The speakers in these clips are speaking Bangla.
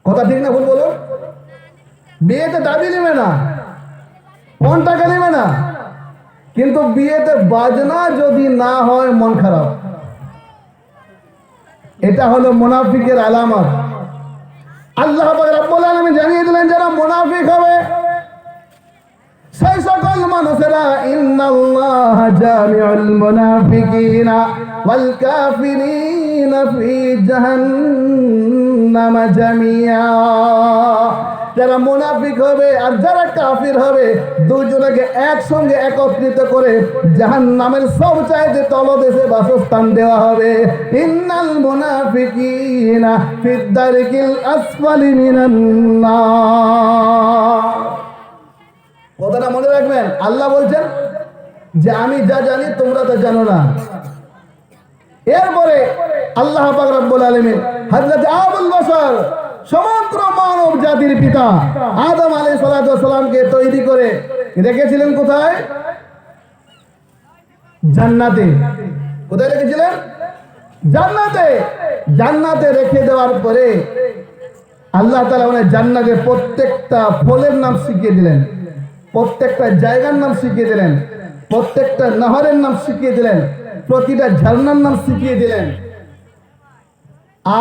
কথা ঠিক না ভুল বলো? বিয়েতে দাবি নেবে না, কোন টাকা নেবে না, কিন্তু বিয়েতে বাজনা যদি না হয় মন খারাপ। এটা হলো মুনাফিকের আলামত। আল্লাহ পাক রব্বুল আলামিন জানিয়ে দিলেন যারা মুনাফিক হবে সেই সকল মানুষেরা ইন্নাল্লাহা জামিউল মুনাফিকিনা ওয়াল কাফিরিনা ফি জাহান্নাম জামিয়া। যারা মুনাফিক হবে আর যারা কাফির হবে দুজনকে একসঙ্গে একত্রিত করে জাহান্নামের সবচাইতে তলদেশে বাসস্থান দেওয়া হবে। ইন্নাল মুনাফিকিনা ফিদ দারকিল আসফালি মিনান নার। কথাটা মনে রাখবেন, আল্লাহ বলছেন যে আমি যা জানি তোমরা তা জানো না। এরপরে আল্লাহ পাক রব্বুল আলামিন হযরত আবুল বশর সমগ্র মানব জাতির পিতা আদম আলাইহিস সালামকে তৈরি করে রেখেছিলেন কোথায়? জান্নাতে। কোথায় রেখেছিলেন? জান্নাতে। জান্নাতে রেখে দেওয়ার পরে আল্লাহ তাআলা ওনার জান্নাতের প্রত্যেকটা ফলের নাম শিখিয়ে দিলেন, প্রত্যেকটা জায়গার নাম শিখিয়ে দিলেন, প্রত্যেকটা নহরের নাম শিখিয়ে দিলেন, প্রতিটা ঝর্ণার নাম শিখিয়ে দিলেন।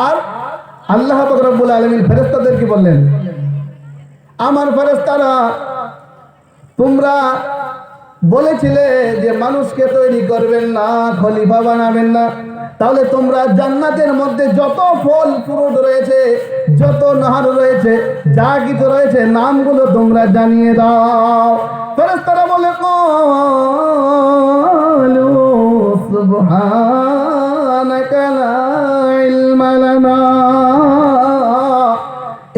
আর আল্লাহ পাক রব্বুল আলামিন ফেরেশতাদেরকে বললেন, আমার ফেরেশতারা তোমরা বলেছিলে যে মানুষকে তৈরি করবেন না, খলিফা বানাবেন না, তাহলে তোমরা জান্নাতের মধ্যে যত ফল ফ্রুট রয়েছে, যত নহর রয়েছে, যা কিছু রয়েছে নামগুলো তোমরা জানিয়ে দাও। ফেরেশতারা বলে ক্বালু সুবহানাকা লা ইলমা লানা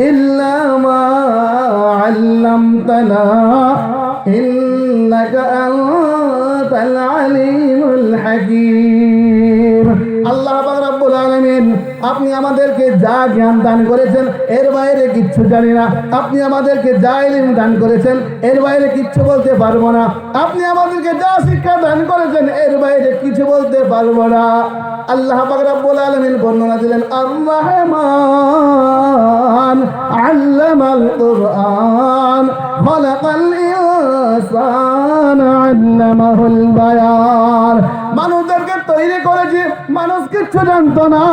ইল্লা মা আল্লামতানা ইন্নাকা আনতাল আলিমুল হাকীম। আল্লাহ পাক রব্বুল আলামিন আপনি আমাদেরকে যা জ্ঞান দান করেছেন এর বাইরে কিচ্ছু জানি না। আপনি আমাদেরকে যা ইলম দান করেছেন এর বাইরে কিচ্ছু বলতে পারবো না। আপনি আমাদেরকে যা শিক্ষা দান করেছেন এর বাইরে কিছু বলতে পারবো না। আল্লাহ পাক রব্বুল আলামিন বর্ণনা দিলেন, আর রহমান আল্লামাল কুরআন খালাকাল ইনসানা আল্লামাহুল বায়ান। মানুষদেরকে তৈরি করেছি, মানুষ কিচ্ছু জানতো না,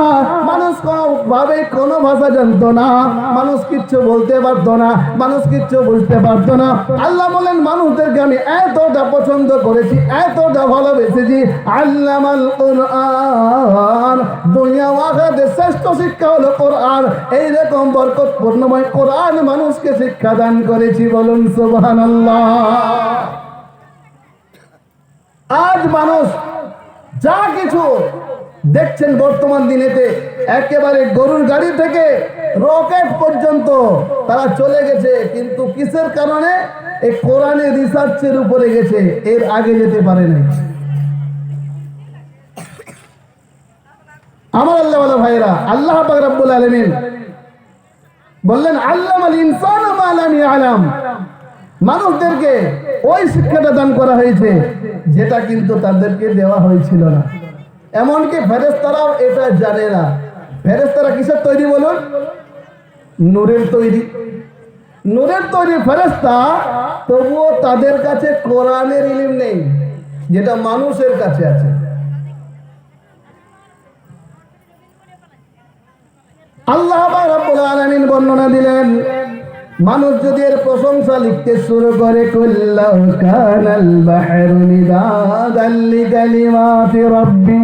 মানুষ কোনোভাবে কোনো ভাষা জানতো না, মানুষ কিচ্ছু বলতে পারতো না, মানুষ কিচ্ছু বুঝতে পারতো না। আল্লাহ বলেন মানুষদেরকে আমি এতটা পছন্দ করেছি, এতটা ভালোবেসেছি। আল্লামাল কুরআন, দুনিয়া ও আখিরাতের শ্রেষ্ঠ শিক্ষা হলো কোরআন। এইরকম বরকতপূর্ণময় কোরআন মানুষকে শিক্ষা দান করেছি, বলুন সুবহানাল্লাহ। আজ মানুষ যা কিছু দেখছেন বর্তমান দিনেতে, একেবারে গরুর গাড়ি থেকে রকেট পর্যন্ত তারা চলে গেছে, কিন্তু কিসের কারণে? এই কোরআনের রিসার্চের উপরে গেছে, এর আগে যেতে পারে নাই। আমার আল্লাহ ওয়ালা ভাইরা, আল্লাহ পাক রব্বুল আলামিন বললেন আল্লামাল ইনসানা মা লাম ইয়ালাম। মানুষদেরকে ওই শিক্ষাটা দান করা হয়েছে যেটা কিন্তু তাদেরকে দেওয়া হয়েছিল না। এমনকি ফেরেশতারাও এটা জানে না। ফেরেশতারা কিসের তৈরি বলুন? নূরের তৈরি। নূরের তৈরি ফেরেশতা, তবুও তাদের কাছে কোরআনের ইলম নেই যেটা মানুষের কাছে আছে। আল্লাহ রাব্বুল আলামিন বর্ণনা দিলেন, মানুষ যদি এর প্রশংসা লিখতে শুরু করে, কুল্লাহু কানাল বাহরু মিদাদান লিকালিমাতি রাব্বি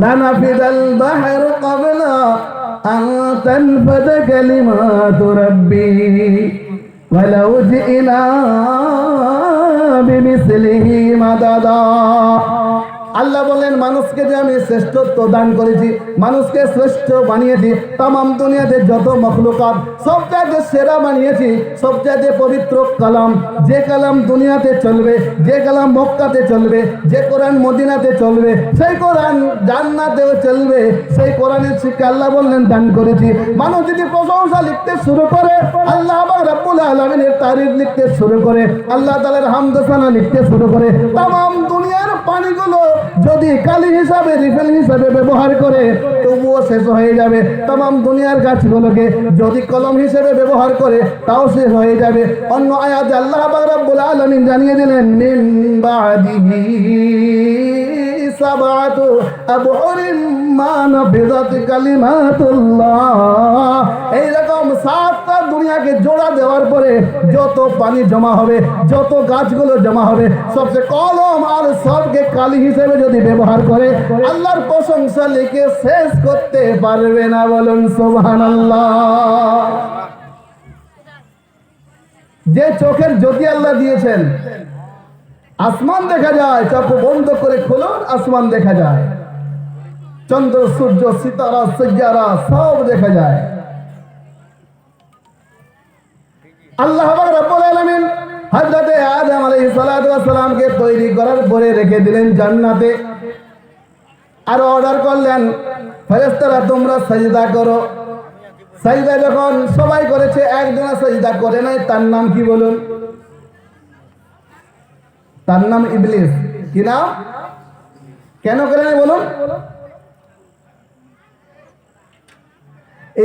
লানাফিদাল বাহরু ক্বাবলা আন তানফাদা কালিমাতু রাব্বি ওয়ালাউ জিনা বিমিসলিহি মাদাদা। আল্লাহ বলেন মানুষকে যে আমি শ্রেষ্ঠত্ব দান করেছি, মানুষকে শ্রেষ্ঠ বানিয়েছি, তামাম দুনিয়াতে যত মখলুকাত সবচাইতে সেরা বানিয়েছি, সবচাইতে পবিত্র কালাম, যে কালাম দুনিয়াতে চলবে, যে কালাম মক্কাতে চলবে, যে কোরআন মদিনাতে চলবে, সেই কোরআন জান্নাতেও চলবে, সেই কোরআনের শিক্ষা আল্লাহ বললেন দান করেছি। মানুষ যদি প্রশংসা লিখতে শুরু করে, আল্লাহ রাব্বুল আলামিনের তারিফ লিখতে শুরু করে, আল্লাহ তাআলার হামদ সানা লিখতে শুরু করে, তামাম দুনিয়ার পানিগুলো যদি কালি হিসাবে রিফেল হিসাবে ব্যবহার করে তবুও শেষ হয়ে যাবে। तमाम দুনিয়ার গাছগুলোকে যদি কলম হিসেবে ব্যবহার করে তাও শেষ হয়ে যাবে। অন্য আয়াতে আল্লাহ পাক রব্বুল আলামিন জানিয়ে দিলেন মিন বাদিহি সাবাতু আবহুরিম মা নাফিযাত কালিমাতুল্লাহ। এইরকম সাতটা দুনিয়াকে জোড়া দেওয়ার পরে যত পানি জমা হবে, যত গাছগুলো জমা হবে, সবচেয়ে কলম আর সবকে কালি হিসেবে যদি ব্যবহার করে আল্লাহর প্রশংসা লিখে শেষ করতে পারবে না। বলুন সুবহানাল্লাহ। যে চোখের জ্যোতি আল্লাহ দিয়েছেন, আসমান দেখা যায়, চোখ বন্ধ করে খুলুন আসমান দেখা যায়, চন্দ্র সূর্য সিতারা সিতারা সব দেখা যায়। আল্লাহ পাক রব্বুল আলামিন হযরতে আদম আলাইহিস সালাতু ওয়াস সালামকে তৈরি করার পরে রেখে দিলেন জান্নাতে, আর অর্ডার করলেন ফেরেশতারা তোমরা সিজদা করো। সিজদা যখন সবাই করেছে, একজন সিজদা করে নাই, তার নাম কি বলুন? তার নাম ইবলিস। কি নাম? কেন করে নাই বলুন?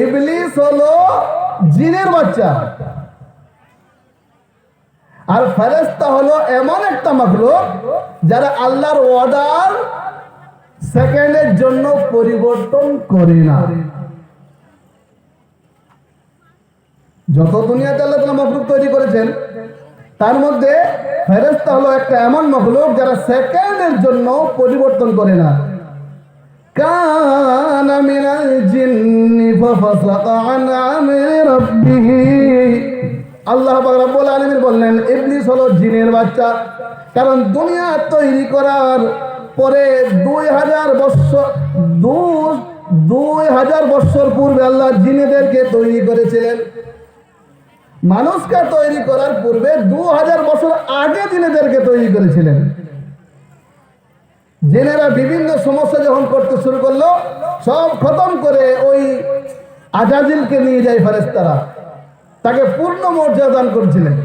ইবলিস হলো জিনের বাচ্চা, আর ফেরেশতা হলো এমন একটা মাখলুক যারা আল্লাহর অর্ডার সেকেন্ডের জন্য পরিবর্তন করে না। যত দুনিয়াতে আল্লাহ তাআলা মাখলুক তৈরি করেছেন তার মধ্যে ফেরেশতা হলো একটা এমন মাখলুক যারা সেকেন্ডের জন্য পরিবর্তন করে না। কানা মিনাল জিন্নি ফাফাসাকা আন আমরি রাব্বিহ। আল্লাহ পাক রব্বুল আলামিন বললেন ইবলিস হলো জিনের বাচ্চা, কারণ দুনিয়া তৈরি করার পরে 2000 বছর পূর্বে আল্লাহ জিনেদেরকে তৈরি করেছিলেন। মানুষকে তৈরি করার পূর্বে 2000 বছর আগে জিনেদেরকে তৈরি করেছিলেন। জিনেরা বিভিন্ন সমস্যা যখন করতে শুরু করলো, সব খতম করে ওই আজাজিলকে নিয়ে যায় ফেরেশতারা, তাকে পূর্ণ মর্যাদা দান করছিলেন।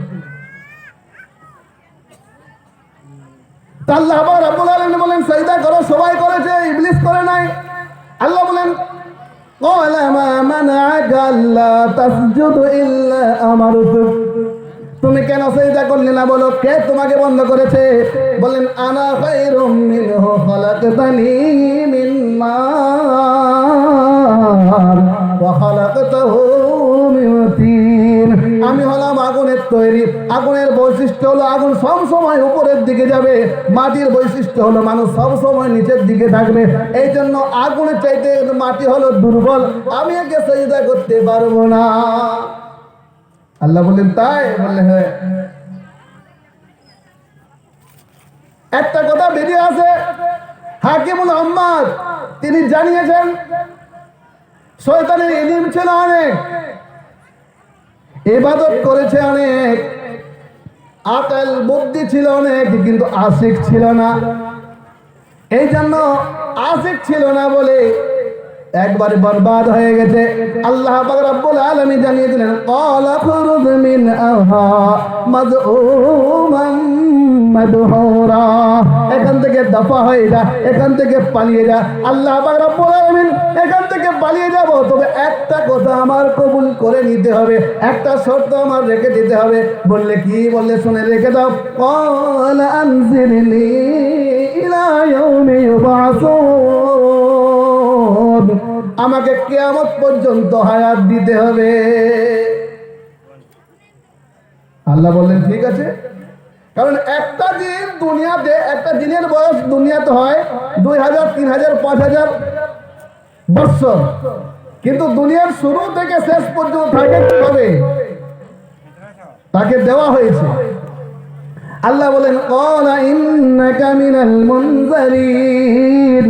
আল্লাহ রাব্বুল আলামিন বলেন সিজদা করো, সবাই করেছে, ইবলিস করে নাই। আল্লাহ বলেন ক্বালা মা মানাআকা আল্লা তাসজুদু ইল্লা আমারতুক। তুমি কেন সিজদা করলে না, বলো কে তোমাকে বন্ধ করেছে? বলেন আনা খায়রুম মিনহু খালাকতানি মিন নার ওয়া খালাকতাহু মিন তিন। আমি হলাম আগুনের তৈরি। আগুনের বৈশিষ্ট্য হলো আগুন সব সময় উপরের দিকে যাবে, মাটির বৈশিষ্ট্য হলো মানুষ সব সময় নিচের দিকে থাকবে। এই জন্য আগুনের চাইতে মাটি হলো দুর্বল, আমি একে সিজদা করতে পারবো না। আল্লাহ বলেন তাই? বললে হ্যাঁ। একটা কথা বেরিয়ে আসে, হাকিমুল আহমাদ তিনি জানিয়েছেন শয়তানের ইলম ছিল অনেক, ইবাদত করেছে অনেক, আকল বুদ্ধি ছিল অনেক, কিন্তু আশিক ছিল না। এই জন্য আশিক ছিল না বলে একবারে বরবাদ হয়ে গেছে। আল্লাহ পাক রব্বুল আলামিন জানিয়ে দিলেন ক্বালা খুরুজ মিনহা মাযউমান মাদহুরা। এখান থেকে দফা হয়ে যা, এখান থেকে পালিয়ে যা। আল্লাহ পাক রব্বুল আলামিন এখান থেকে পালিয়ে যাব, তবে একটা কথা আমার কবুল করে নিতে হবে, একটা শর্ত আমার রেখে দিতে হবে। বললে কি? বললে শুনে রেখে দাও। ক্বালা আনজিরনি ইলা ইয়াউমি ইউবআসুন। আমাকে কিয়ামত পর্যন্ত হায়াত দিতে হবে। আল্লাহ বললেন ঠিক আছে, কারণ একটা দিন দুনিয়াতে, একটা দিনের বয়স দুনিয়াতে হয় 2000, 3000, 5000 বছর, কিন্তু দুনিয়ার শুরু থেকে শেষ পর্যন্ত থাকে কিভাবে? তাকে দেওয়া হয়েছে। আল্লাহ বলেন ক্বালা ইন্নাকা মিনাল মুনজারিন।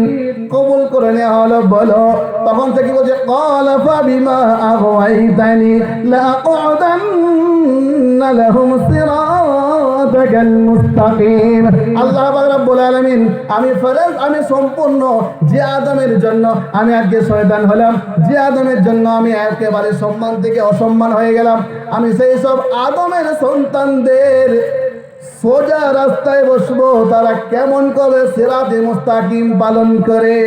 কবুল করে নেওয়া হলো, বলো। তখন থেকে বলছে ক্বালা ফাবিমা আগওয়াইতানি লাআকুদান্না লাহুম সিরাতাকাল মুস্তাকিম। আল্লাহ পাক রব্বুল আলামিন আমি সম্পূর্ণ যে আদমের জন্য আমি আজকে শয়তান হলাম, যে আদমের জন্য আমি একেবারে সম্মান থেকে অসম্মান হয়ে গেলাম, আমি সেই সব আদমের সন্তানদের সোজা রাস্তায় বসবো, তারা কেমন করে সিরাতে মুস্তাকিম পালন করে।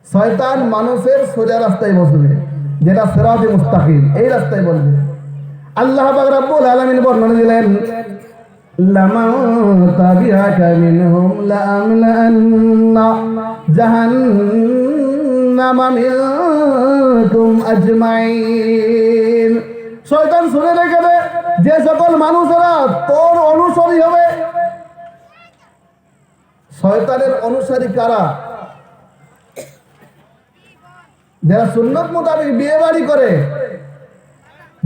শয়তান মানুষের সোজা রাস্তায় বসবে, যেটা সিরাতে মুস্তাকিম, এই রাস্তায় বলবে। আল্লাহ পাক রব্বুল আলামিন বর্ণনা দিলেন, লামান তাবিআকা মিনহুম লাআমলাআন্না জাহান্নামা মিনকুম আজমাইন। শয়তান শুনে রেখে দে, যে সকল মানুষেরা তোর অনুসারী হবে। শয়তানের অনুসারী কারা? যারা সুন্নত মোতাবেক বিয়ে বাড়ি করে,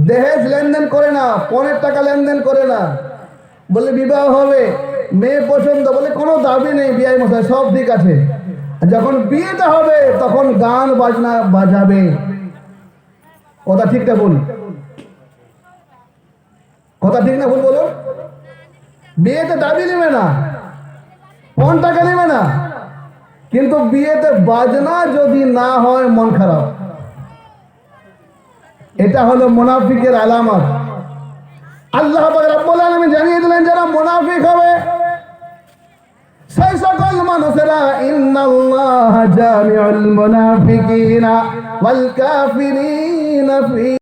দেহেজ লেনদেন করে না, পণের টাকা লেনদেন করে না, বলে বিবাহ হবে, মেয়ে পছন্দ, বলে কোনো দাবি নেই, বিয়ে মশাই সব ঠিক আছে। যখন বিয়েটা হবে তখন গান বাজনা বাজাবে। কথা ঠিক না ভুল? কথা ঠিক না ভুল বলো? বিয়েতে দাবি নেবে না, পণ টাকা নেবে না, কিন্তু বিয়েতে বাজনা যদি না হয় মন খারাপ। এটা হলো মুনাফিকের আলামত। আল্লাহ পাক রব্বুল আলামিন জানিয়ে দিলেন, যারা মুনাফিক হবে সেই সকল মানুষেরা, ইন্নাল্লাহা জামিউল মুনাফিকিনা ওয়াল কাফিরিনা ফি